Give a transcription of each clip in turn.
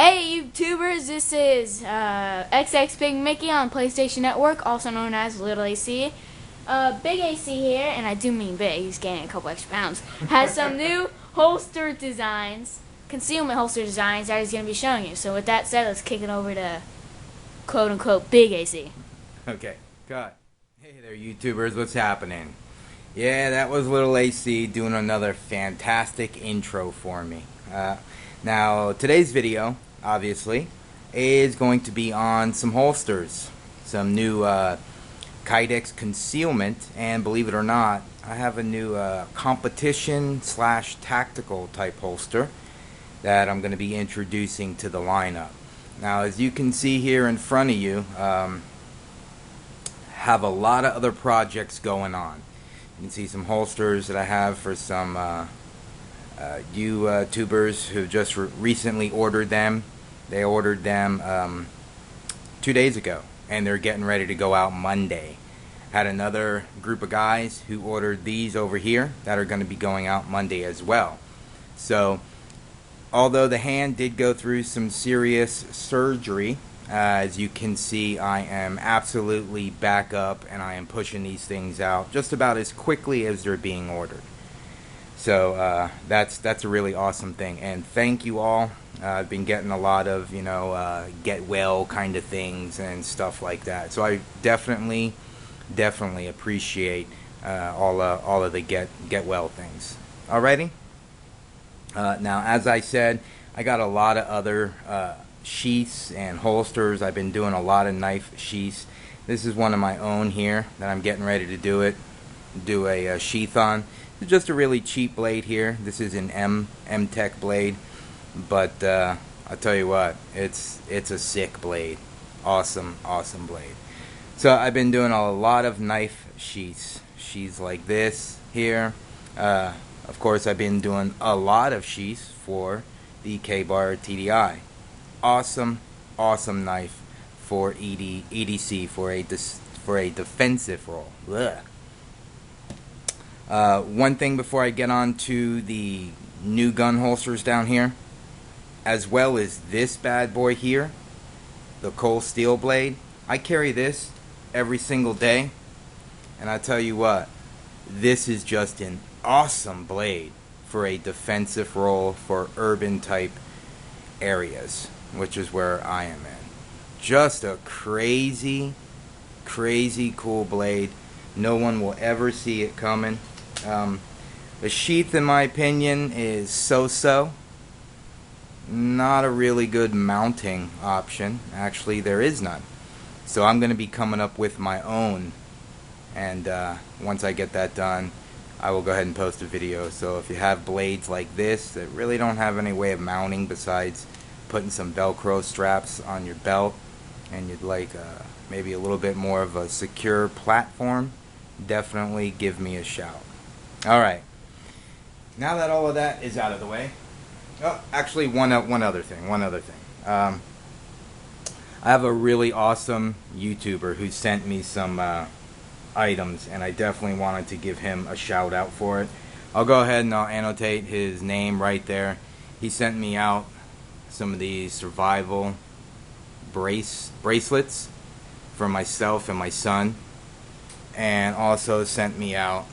Hey YouTubers, this is XX Big Mickey on PlayStation Network, also known as Little AC. Big AC here, and I do mean big, he's gaining a couple extra pounds, has some new holster designs, concealment holster designs that he's going to be showing you. So with that said, let's kick it over to quote-unquote Big AC. Okay, cut. Hey there YouTubers, what's happening? Yeah, that was Little AC doing another fantastic intro for me. Now, today's video, obviously, is going to be on some holsters. Some new Kydex Concealment, and believe it or not, I have a new competition / tactical type holster that I'm going to be introducing to the lineup. Now, as you can see here in front of you, have a lot of other projects going on. You can see some holsters that I have for some YouTubers who just recently ordered them. They ordered them 2 days ago, and they're getting ready to go out Monday. Had another group of guys who ordered these over here that are going to be going out Monday as well. So, although the hand did go through some serious surgery, as you can see, I am absolutely back up, and I am pushing these things out just about as quickly as they're being ordered. So that's a really awesome thing, and thank you all. I've been getting a lot of get well kind of things and stuff like that. So I definitely appreciate all of the get well things. Alrighty. Now, as I said, I got a lot of other sheaths and holsters. I've been doing a lot of knife sheaths. This is one of my own here that I'm getting ready to do a sheath on. It's just a really cheap blade here. This is an M-Tech blade, but I'll tell you what, it's a sick blade. Awesome blade. So I've been doing a lot of knife sheaths like this here. Of course, I've been doing a lot of sheaths for the K-Bar TDI. Awesome knife for EDC for a defensive role. Ugh. One thing before I get on to the new gun holsters down here, as well as this bad boy here, the Cold Steel blade. I carry this every single day, and I tell you what, this is just an awesome blade for a defensive role for urban type areas, which is where I am in. Just a crazy cool blade. No one will ever see it coming. The sheath, in my opinion, is so-so. Not a really good mounting option. Actually, there is none. So I'm going to be coming up with my own, and once I get that done, I will go ahead and post a video. So if you have blades like this that really don't have any way of mounting besides putting some Velcro straps on your belt, and you'd like maybe a little bit more of a secure platform, definitely give me a shout. Alright, now that all of that is out of the way, oh, actually one other thing. I have a really awesome YouTuber who sent me some items, and I definitely wanted to give him a shout out for it. I'll go ahead and I'll annotate his name right there. He sent me out some of these survival bracelets for myself and my son, and also sent me out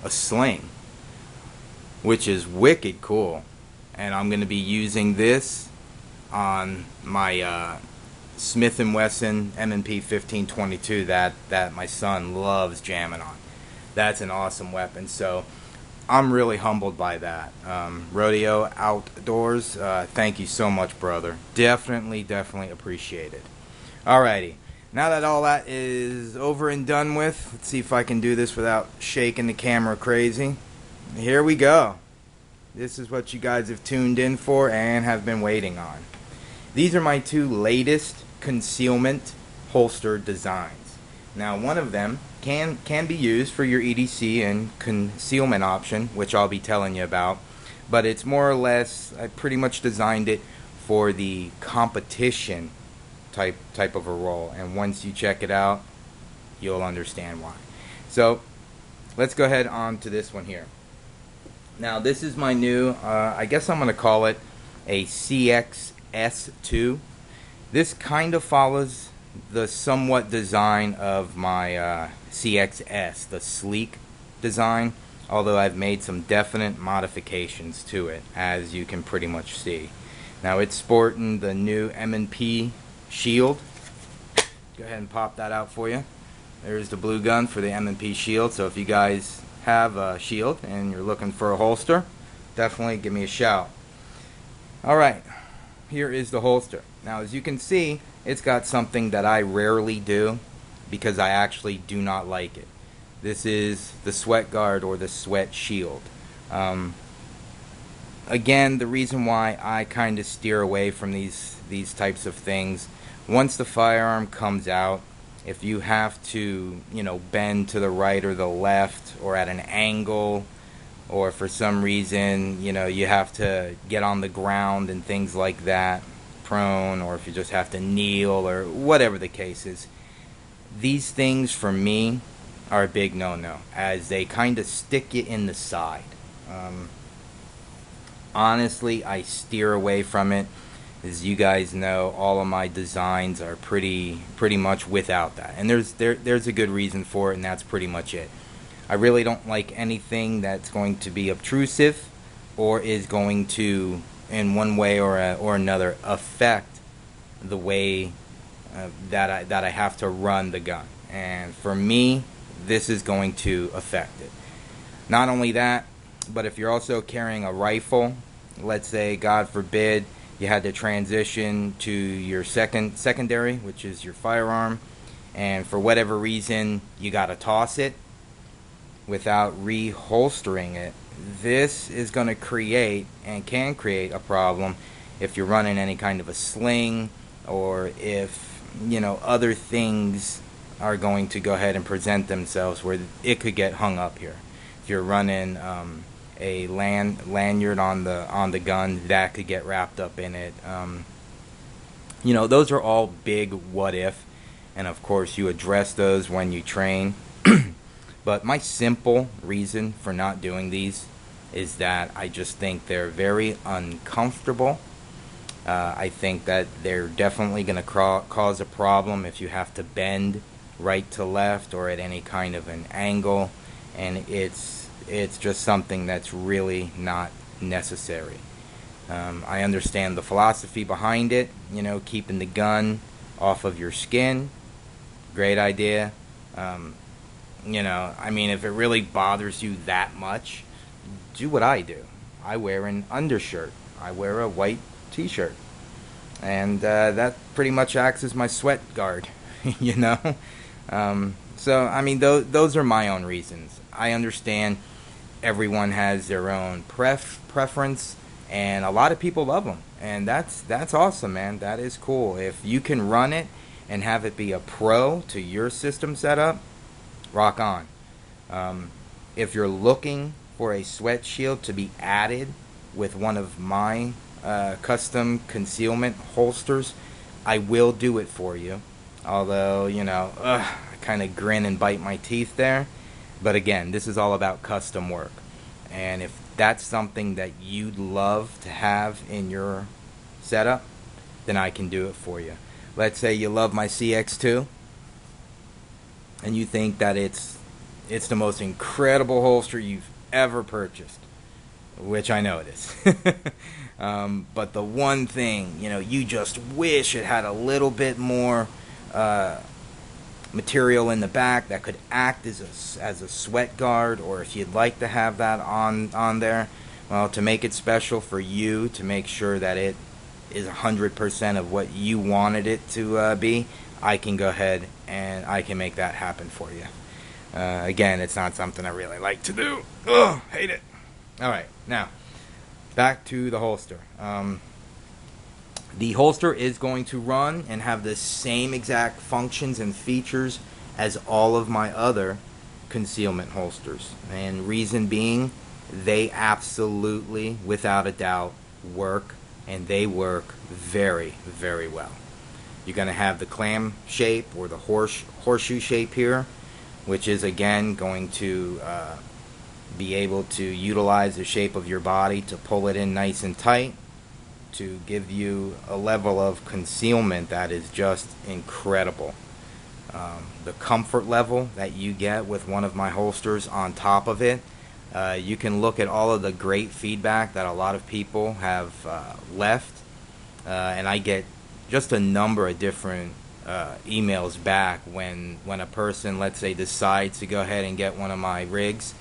a sling, which is wicked cool, and I'm going to be using this on my Smith & Wesson M&P 1522 that my son loves jamming on. That's an awesome weapon, so I'm really humbled by that. Rodeo Outdoors, thank you so much, brother. Definitely appreciate it. Alrighty, now that all that is over and done with, let's see if I can do this without shaking the camera crazy. Here we go. This is what you guys have tuned in for and have been waiting on. These are my two latest concealment holster designs. Now, one of them can be used for your EDC and concealment option, which I'll be telling you about, but it's more or less, I pretty much designed it for the competition type of a role, and once you check it out, you'll understand why. So let's go ahead on to this one here. Now, this is my new, I guess I'm going to call it a CX S2. This kind of follows the somewhat design of my CXS, the sleek design, although I've made some definite modifications to it, as you can pretty much see. Now it's sporting the new M&P shield. Go ahead and pop that out for you. There's the blue gun for the M&P shield, so if you guys have a shield and you're looking for a holster, definitely give me a shout. Alright, here is the holster. Now as you can see, it's got something that I rarely do because I actually do not like it. This is the sweat guard or the sweat shield. Again, the reason why I kind of steer away from these types of things, once the firearm comes out, if you have to, bend to the right or the left or at an angle, or for some reason, you have to get on the ground and things like that, prone, or if you just have to kneel or whatever the case is, these things for me are a big no-no, as they kind of stick you in the side. Honestly, I steer away from it. As you guys know, all of my designs are pretty much without that, and there's a good reason for it, and that's pretty much it. I really don't like anything that's going to be obtrusive or is going to, in one way or another, affect the way that I have to run the gun. And for me, this is going to affect it. Not only that, but if you're also carrying a rifle, let's say, God forbid, you had to transition to your secondary, which is your firearm, and for whatever reason you got to toss it without reholstering it, this is going to create and can create a problem if you're running any kind of a sling, or if other things are going to go ahead and present themselves where it could get hung up here. If you're running a lanyard on the gun, that could get wrapped up in it. Those are all big what if, and of course you address those when you train. But my simple reason for not doing these is that I just think they're very uncomfortable. I think that they're definitely going to cause a problem if you have to bend right to left or at any kind of an angle, and it's just something that's really not necessary. I understand the philosophy behind it, keeping the gun off of your skin. Great idea. If it really bothers you that much, do what I do. I wear an undershirt. I wear a white t-shirt. And that pretty much acts as my sweat guard, those are my own reasons. I understand everyone has their own preference, and a lot of people love them. And that's awesome, man. That is cool. If you can run it and have it be a pro to your system setup, rock on. If you're looking for a sweat shield to be added with one of my custom concealment holsters, I will do it for you. Although, I kind of grin and bite my teeth there. But again, this is all about custom work. And if that's something that you'd love to have in your setup, then I can do it for you. Let's say you love my CX2 and you think that it's the most incredible holster you've ever purchased, which I know it is. But the one thing, you just wish it had a little bit more material in the back that could act as a sweat guard, or if you'd like to have that on there, well, to make it special for you, to make sure that it is 100% of what you wanted it to be, I can go ahead and I can make that happen for you. Again, it's not something I really like to do. Ugh, hate it. Alright, now, back to the holster. The holster is going to run and have the same exact functions and features as all of my other concealment holsters. And reason being, they absolutely, without a doubt, work, and they work very, very well. You're going to have the clam shape or the horseshoe shape here, which is again going to be able to utilize the shape of your body to pull it in nice and tight. to give you a level of concealment that is just incredible. The comfort level that you get with one of my holsters on top of it, you can look at all of the great feedback that a lot of people have left, and I get just a number of different emails back when a person, let's say, decides to go ahead and get one of my rigs,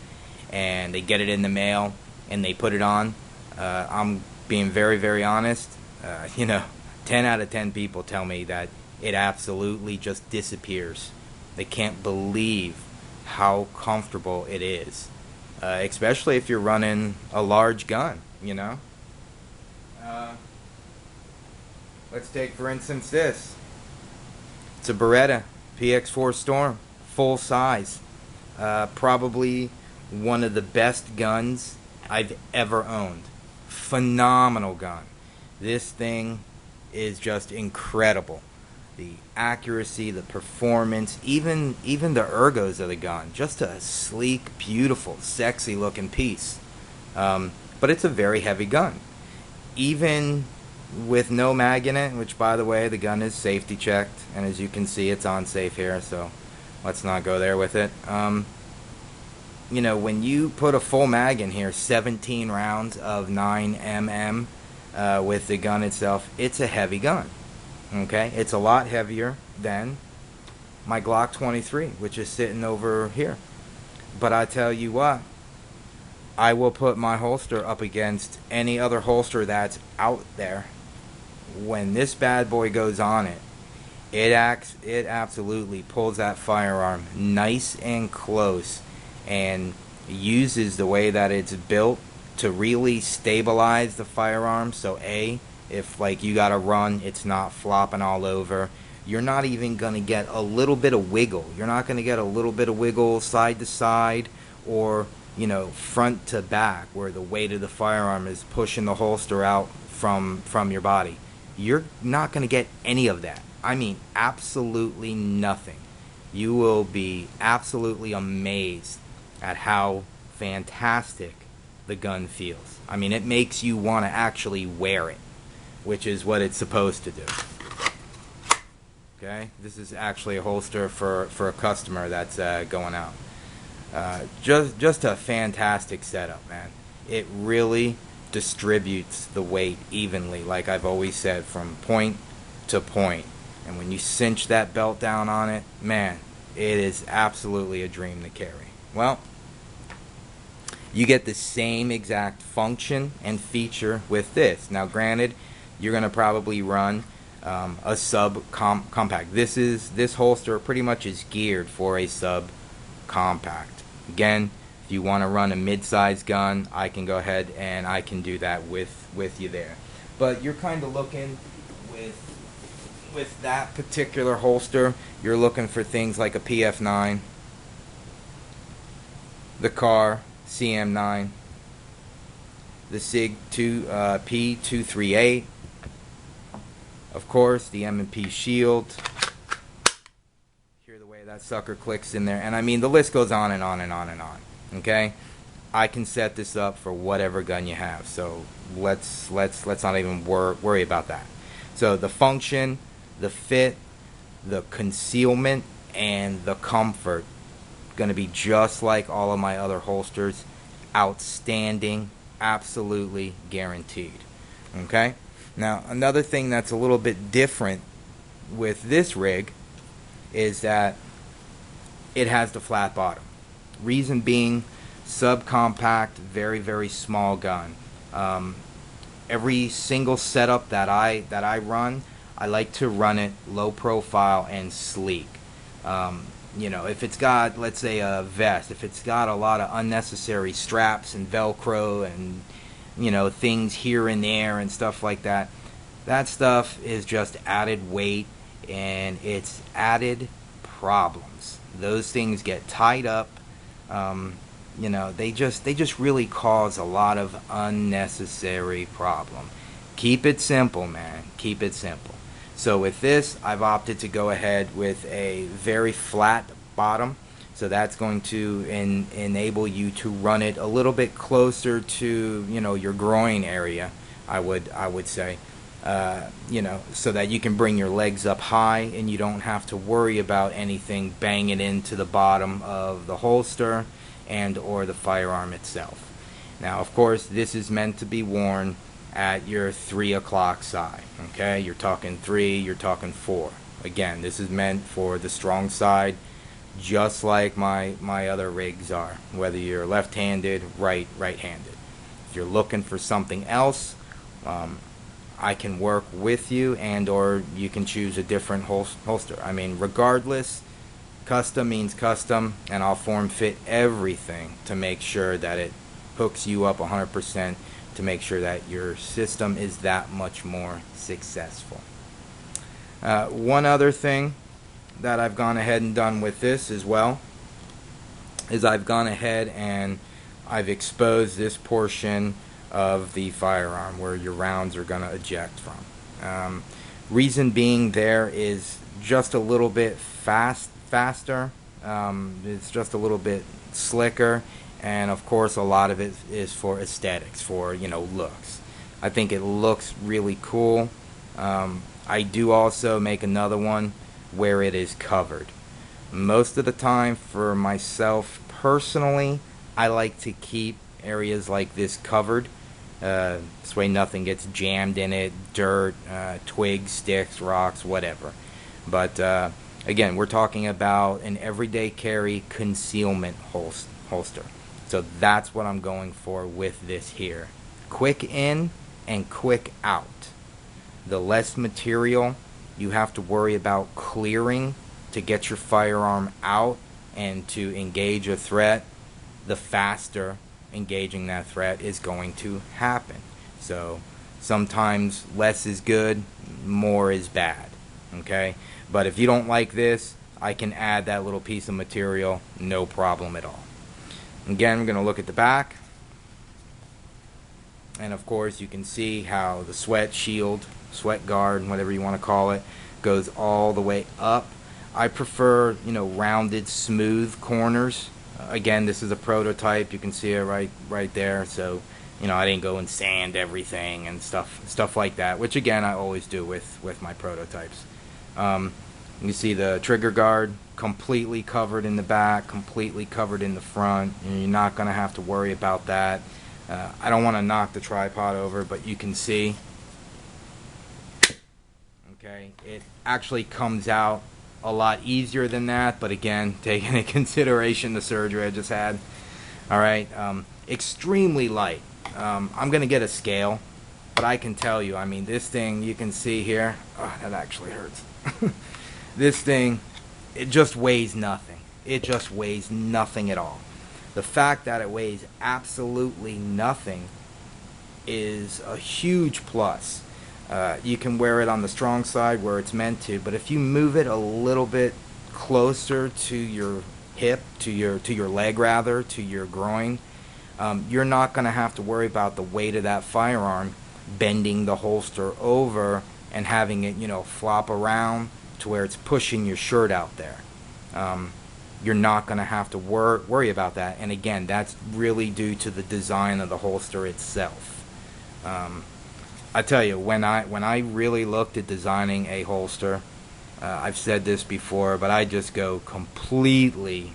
and they get it in the mail and they put it on. I'm being very, very honest. 10 out of 10 people tell me that it absolutely just disappears. They can't believe how comfortable it is, especially if you're running a large gun, Let's take, for instance, this. It's a Beretta PX4 Storm, full size. Probably one of the best guns I've ever owned. Phenomenal gun. This thing is just incredible. The accuracy, the performance, even the ergos of the gun. Just a sleek, beautiful, sexy looking piece. But it's a very heavy gun. Even with no mag in it, which, by the way, the gun is safety checked, and as you can see, it's on safe here, so let's not go there with it. When you put a full mag in here, 17 rounds of 9mm with the gun itself, it's a heavy gun. Okay, it's a lot heavier than my Glock 23, which is sitting over here. But I tell you what, I will put my holster up against any other holster that's out there. When this bad boy goes on it, it absolutely pulls that firearm nice and close, and uses the way that it's built to really stabilize the firearm. So if like you gotta run, it's not flopping all over. You're not even gonna get a little bit of wiggle. You're not gonna get a little bit of wiggle side to side, or front to back, where the weight of the firearm is pushing the holster out from your body. You're not gonna get any of that. I mean, absolutely nothing. You will be absolutely amazed at how fantastic the gun feels. I mean, it makes you want to actually wear it, which is what it's supposed to do. Okay, this is actually a holster for a customer that's going out. Just a fantastic setup, man. It really distributes the weight evenly, like I've always said, from point to point. And when you cinch that belt down on it, man, it is absolutely a dream to carry. Well, you get the same exact function and feature with this. Now, granted, you're going to probably run a sub-compact. This holster pretty much is geared for a sub-compact. Again, if you want to run a mid-size gun, I can go ahead and I can do that with you there. But you're kind of looking with that particular holster, you're looking for things like a PF9, the CAR CM9, the SIG P238, of course, the M&P Shield. Hear the way that sucker clicks in there, and I mean, the list goes on and on and on and on. Okay, I can set this up for whatever gun you have, so let's not even worry about that. So the function, the fit, the concealment, and the comfort, going to be just like all of my other holsters. Outstanding, absolutely guaranteed. Okay, now another thing that's a little bit different with this rig is that it has the flat bottom. Reason being, subcompact, very, very small gun. Every single setup that I run, I like to run it low profile and sleek. If it's got, let's say, a vest, if it's got a lot of unnecessary straps and Velcro and things here and there and stuff like that, that stuff is just added weight and it's added problems. Those things get tied up. They just really cause a lot of unnecessary problem. Keep it simple, man. Keep it simple. So with this, I've opted to go ahead with a very flat bottom. So that's going to enable you to run it a little bit closer to your groin area. I would say. So that you can bring your legs up high and you don't have to worry about anything banging into the bottom of the holster and or the firearm itself. Now, of course, this is meant to be worn at your 3 o'clock side. Okay, you're talking 3, you're talking 4. Again, this is meant for the strong side, just like my other rigs are, whether you're left-handed, right-handed. If you're looking for something else, I can work with you, and or you can choose a different holster. I mean, regardless, custom means custom, and I'll form fit everything to make sure that it hooks you up 100%, to make sure that your system is that much more successful. One other thing that I've gone ahead and done with this as well is I've gone ahead and I've exposed this portion of the firearm where your rounds are going to eject from. Reason being, there is just a little bit faster. It's just a little bit slicker, and of course a lot of it is for aesthetics, for looks. I think it looks really cool. I do also make another one where it is covered. Most of the time, for myself personally, I like to keep areas like this covered. This way nothing gets jammed in it, dirt, twigs, sticks, rocks, whatever. But again, we're talking about an everyday carry concealment holster. So that's what I'm going for with this here. Quick in and quick out. The less material you have to worry about clearing to get your firearm out and to engage a threat, the faster engaging that threat is going to happen. So sometimes less is good, more is bad. Okay? But if you don't like this, I can add that little piece of material, no problem at all. Again, we're going to look at the back. And of course, you can see how the sweat shield, sweat guard, whatever you want to call it, goes all the way up. I prefer, rounded, smooth corners. Again, this is a prototype. You can see it right there. So, I didn't go and sand everything and stuff like that, which again I always do with my prototypes. You see the trigger guard completely covered in the back, completely covered in the front. You're not going to have to worry about that. I don't want to knock the tripod over, but you can see. Okay, it actually comes out a lot easier than that, but again, taking into consideration the surgery I just had. All right, extremely light. I'm gonna get a scale, but I can tell you, I mean, this thing, you can see here, that actually hurts. This thing, it just weighs nothing. It just weighs nothing at all. The fact that it weighs absolutely nothing is a huge plus. You can wear it on the strong side where it's meant to, but if you move it a little bit closer to your hip, to your leg rather, to your groin, you're not going to have to worry about the weight of that firearm bending the holster over and having it, flop around to where it's pushing your shirt out there. You're not going to have to worry about that, and again, that's really due to the design of the holster itself. I tell you, when I really looked at designing a holster, I've said this before, but I just go completely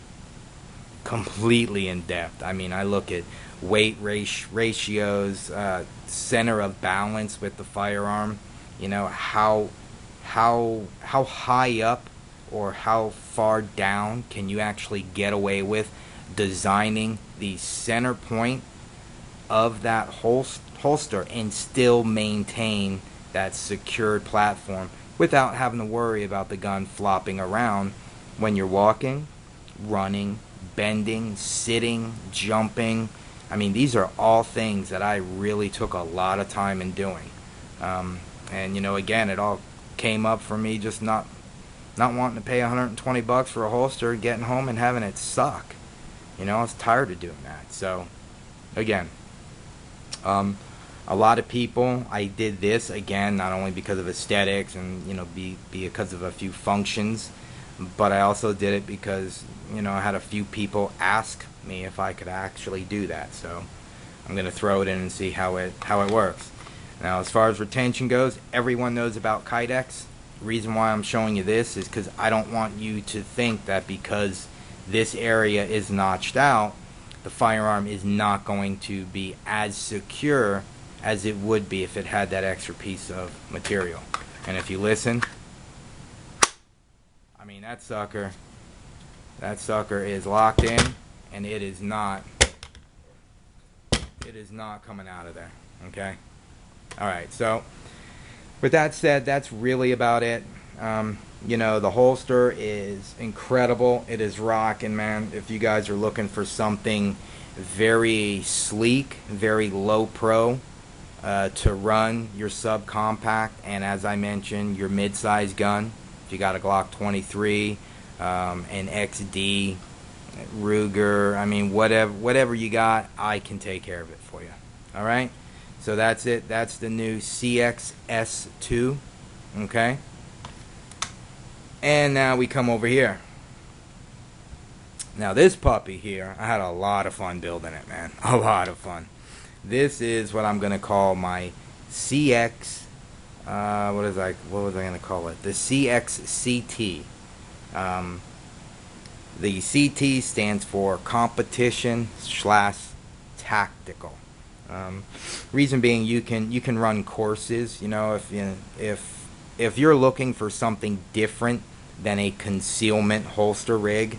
in depth. I mean, I look at weight ratios, center of balance with the firearm. How high up or how far down can you actually get away with designing the center point of that holster and still maintain that secured platform without having to worry about the gun flopping around when you're walking, running, bending, sitting, jumping. I mean, these are all things that I really took a lot of time in doing. And again, it all came up for me just not wanting to pay $120 for a holster, getting home and having it suck. I was tired of doing that. So again, a lot of people, I did this again not only because of aesthetics and because of a few functions, but I also did it because I had a few people ask me if I could actually do that. So I'm going to throw it in and see how it works. Now, as far as retention goes, everyone knows about Kydex. The reason why I'm showing you this is because I don't want you to think that because this area is notched out, the firearm is not going to be as secure as it would be if it had that extra piece of material. And if you listen, I mean, that sucker is locked in, and it is not coming out of there. Okay. All right. So with that said, that's really about it. You know, the holster is incredible. It is rocking, man. If you guys are looking for something very sleek, very low pro to run your subcompact, and as I mentioned, your mid-size gun. If you got a Glock 23, an XD, Ruger, I mean, whatever you got, I can take care of it for you. All right. So that's it. That's the new CXS2. Okay. And now we come over here. Now this puppy here, I had a lot of fun building it, man. A lot of fun. This is what I'm gonna call my CX. What was I gonna call it? The CXCT. The CT stands for competition / tactical. Reason being, you can run courses. You know, if you're looking for something different than a concealment holster rig,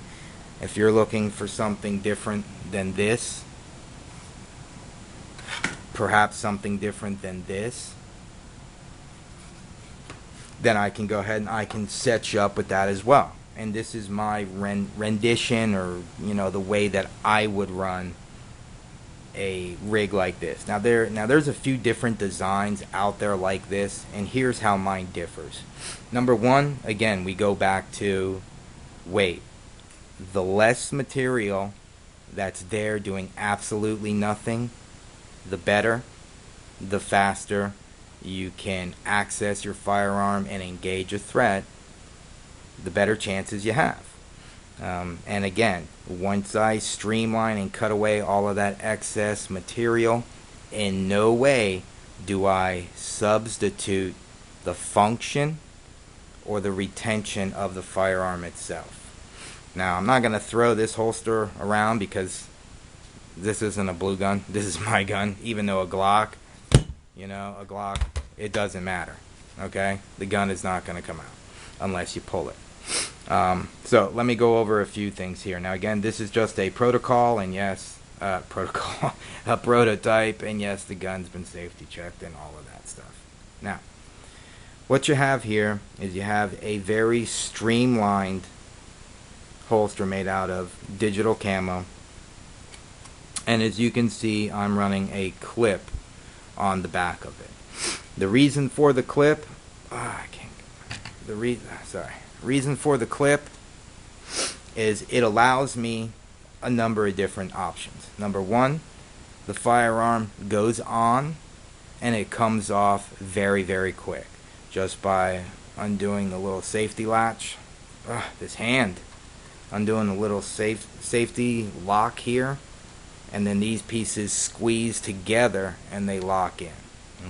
if you're looking for something different than this, perhaps something different than this, then I can go ahead and I can set you up with that as well. And this is my rendition, or you know, the way that I would run a rig like this. Now there's a few different designs out there like this, and here's how mine differs. Number one, again, we go back to weight. The less material that's there doing absolutely nothing, the better, the faster you can access your firearm and engage a threat, the better chances you have. And again, once I streamline and cut away all of that excess material, in no way do I substitute the function or the retention of the firearm itself. Now, I'm not going to throw this holster around because this isn't a blue gun. This is my gun. Even though a Glock, you know, a Glock, it doesn't matter. Okay? The gun is not going to come out unless you pull it. So let me go over a few things here. Now again, this is just a protocol, and yes, a prototype, and yes, the gun's been safety checked and all of that stuff. Now, what you have here is you have a very streamlined holster made out of digital camo, and as you can see, I'm running a clip on the back of it. The reason for the clip, reason for the clip is it allows me a number of different options. Number one, the firearm goes on and it comes off very, very quick just by undoing the little safety latch. This hand, undoing the little safety lock here, and then these pieces squeeze together and they lock in.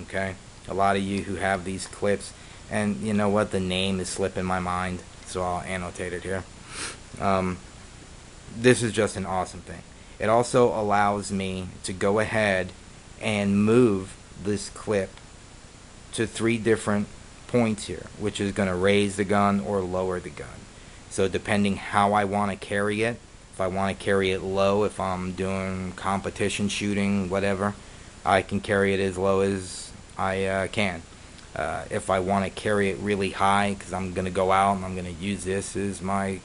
Okay, a lot of you who have these clips, and you know what, the name is slipping my mind, so I'll annotate it here. This is just an awesome thing. It also allows me to go ahead and move this clip to 3 different points here, which is going to raise the gun or lower the gun. So depending how I want to carry it, if I want to carry it low, if I'm doing competition shooting, whatever, I can carry it as low as I can. If I want to carry it really high, because I'm going to go out and I'm going to use this as my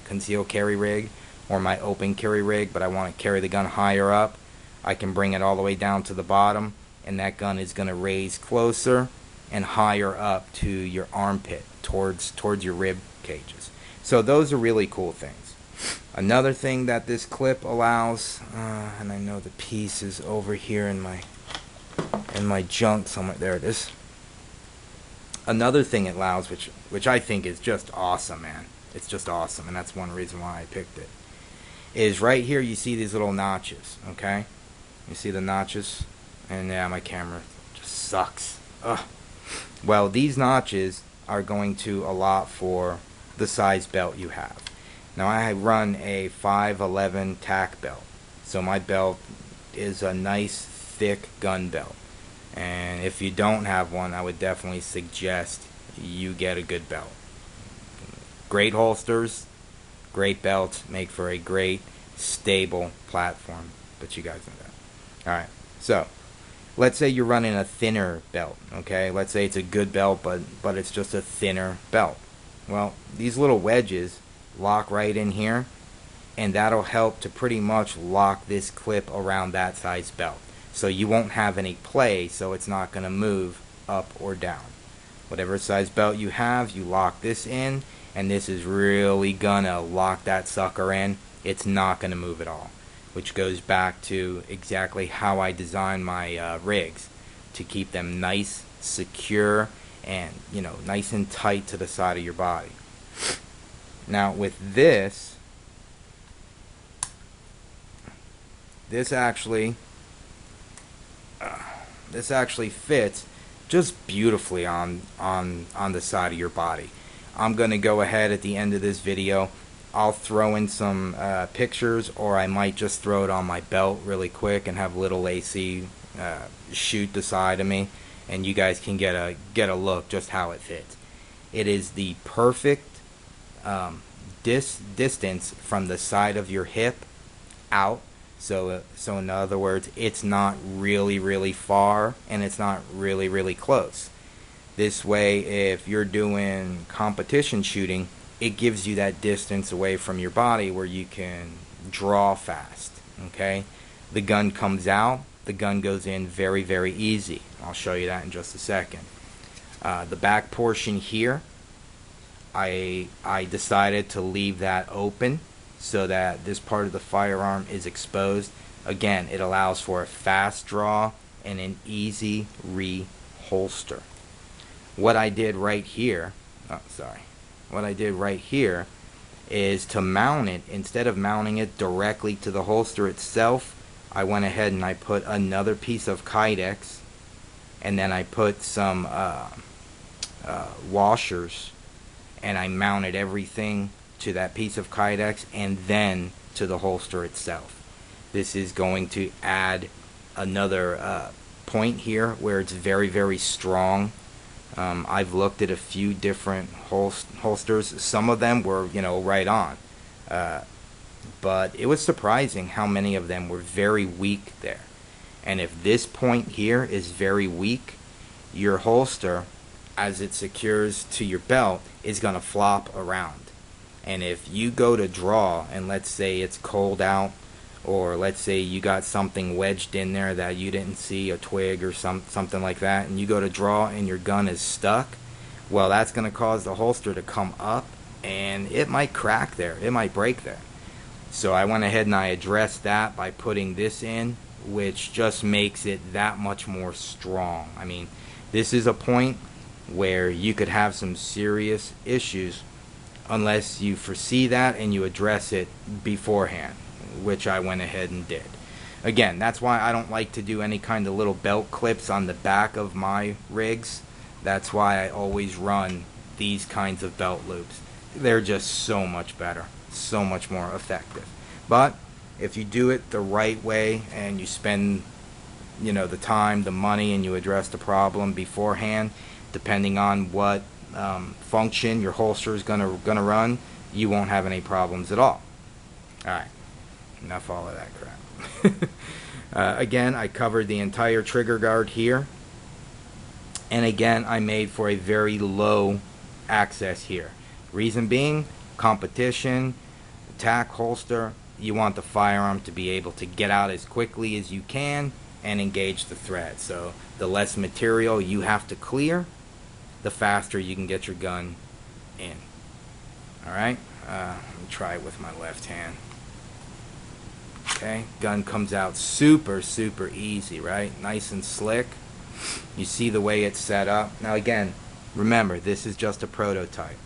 concealed carry rig or my open carry rig, but I want to carry the gun higher up, I can bring it all the way down to the bottom, and that gun is going to raise closer and higher up to your armpit, towards your rib cages. So those are really cool things. Another thing that this clip allows, and I know the piece is over here in my junk somewhere. There it is. Another thing it allows, which I think is just awesome, man. It's just awesome, and that's one reason why I picked it. Is right here you see these little notches, okay? You see the notches? And yeah, my camera just sucks. Ugh. Well, these notches are going to allot for the size belt you have. Now I run a 511 tack belt, so my belt is a nice thick gun belt, and if you don't have one, I would definitely suggest you get a good belt. Great holsters, great belts make for a great stable platform, but you guys know that. Alright, so let's say you're running a thinner belt, okay? Let's say it's a good belt, but it's just a thinner belt. Well, these little wedges lock right in here, and that'll help to pretty much lock this clip around that size belt. So you won't have any play, so it's not going to move up or down. Whatever size belt you have, you lock this in, and this is really gonna lock that sucker in. It's not going to move at all. Which goes back to exactly how I design my rigs, to keep them nice, secure, and nice and tight to the side of your body. Now with this actually fits just beautifully on the side of your body. I'm gonna go ahead at the end of this video. I'll throw in some pictures, or I might just throw it on my belt really quick and have little AC shoot the side of me, and you guys can get a look just how it fits. It is the perfect distance from the side of your hip out. So in other words, it's not really far, and it's not really close. This way, if you're doing competition shooting, it gives you that distance away from your body where you can draw fast. Okay, the gun comes out, the gun goes in very easy. I'll show you that in just a second. The back portion here, I decided to leave that open so that this part of the firearm is exposed. Again, it allows for a fast draw and an easy reholster. What I did right here, what I did right here is to mount it, instead of mounting it directly to the holster itself, I went ahead and I put another piece of Kydex, and then I put some washers, and I mounted everything to that piece of Kydex and then to the holster itself. This is going to add another point here where it's very strong. I've looked at a few different holsters. Some of them were, right on. But it was surprising how many of them were very weak there. And if this point here is very weak, your holster, as it secures to your belt, is going to flop around. And if you go to draw, and let's say it's cold out, or let's say you got something wedged in there that you didn't see, a twig or something like that, and you go to draw and your gun is stuck, well, that's going to cause the holster to come up, and it might crack there, it might break there. So I went ahead and I addressed that by putting this in, which just makes it that much more strong. I mean, this is a point where you could have some serious issues unless you foresee that and you address it beforehand, which I went ahead and did. Again, that's why I don't like to do any kind of little belt clips on the back of my rigs. That's why I always run these kinds of belt loops. They're just so much better, so much more effective. But if you do it the right way and you spend the time, the money, and you address the problem beforehand, depending on what function your holster is gonna run, you won't have any problems at all. Alright, enough all of that crap. Again, I covered the entire trigger guard here, and again I made for a very low access here. Reason being, competition, tack holster, you want the firearm to be able to get out as quickly as you can and engage the thread. So the less material you have to clear, the faster you can get your gun in. Alright, let me try it with my left hand. Okay, gun comes out super easy, right? Nice and slick. You see the way it's set up. Now again, remember, this is just a prototype.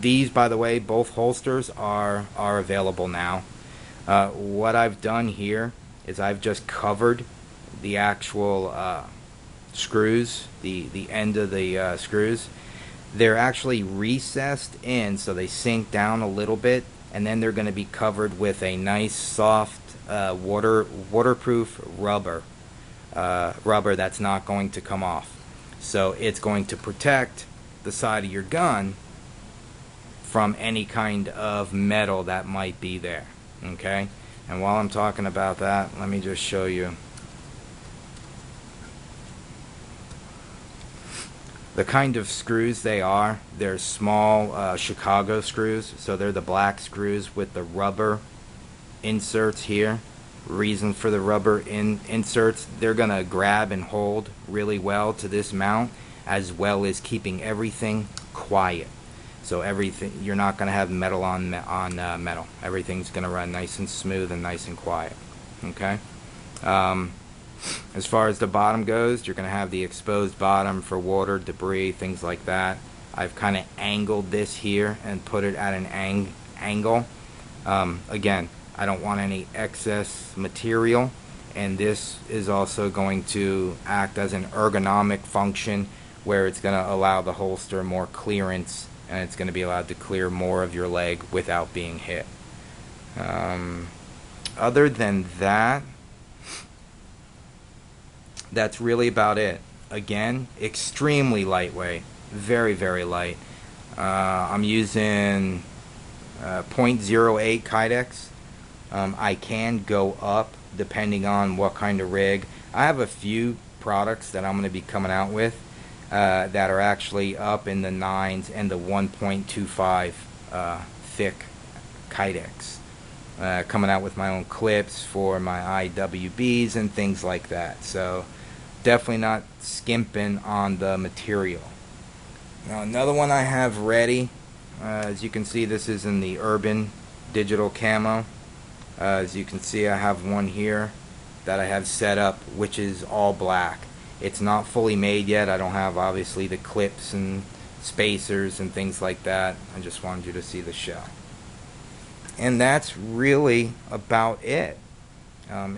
These, by the way, both holsters are available now. What I've done here is I've just covered the actual screws, the end of the screws, they're actually recessed in so they sink down a little bit, and then they're going to be covered with a nice soft waterproof rubber that's not going to come off. So it's going to protect the side of your gun from any kind of metal that might be there. Okay? And while I'm talking about that, let me just show you the kind of screws they are. They're small Chicago screws, so they're the black screws with the rubber inserts here. Reason for the rubber inserts, they're gonna grab and hold really well to this mount, as well as keeping everything quiet. So everything, you're not gonna have metal on metal. Everything's gonna run nice and smooth and nice and quiet. Okay. As far as the bottom goes, you're going to have the exposed bottom for water, debris, things like that. I've kind of angled this here and put it at an angle. Again, I don't want any excess material, and this is also going to act as an ergonomic function where it's going to allow the holster more clearance, and it's going to be allowed to clear more of your leg without being hit. Other than that, that's really about it. Again, extremely lightweight, very, very light. I'm using 0.08 Kydex. I can go up depending on what kind of rig. I have a few products that I'm going to be coming out with that are actually up in the 9s and the 1.25 thick Kydex. Coming out with my own clips for my IWBs and things like that. So definitely not skimping on the material. Now another one I have ready, as you can see, this is in the Urban Digital Camo. As you can see, I have one here that I have set up, which is all black. It's not fully made yet. I don't have obviously the clips and spacers and things like that. I just wanted you to see the shell. And that's really about it.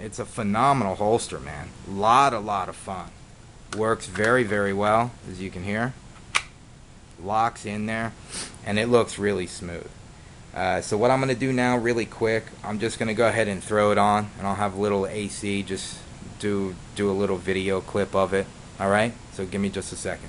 It's a phenomenal holster, man. A lot of fun. Works very, very well, as you can hear. Locks in there, and it looks really smooth. So what I'm going to do now, really quick, I'm just going to go ahead and throw it on, and I'll have a little AC, just do a little video clip of it. Alright? So give me just a second.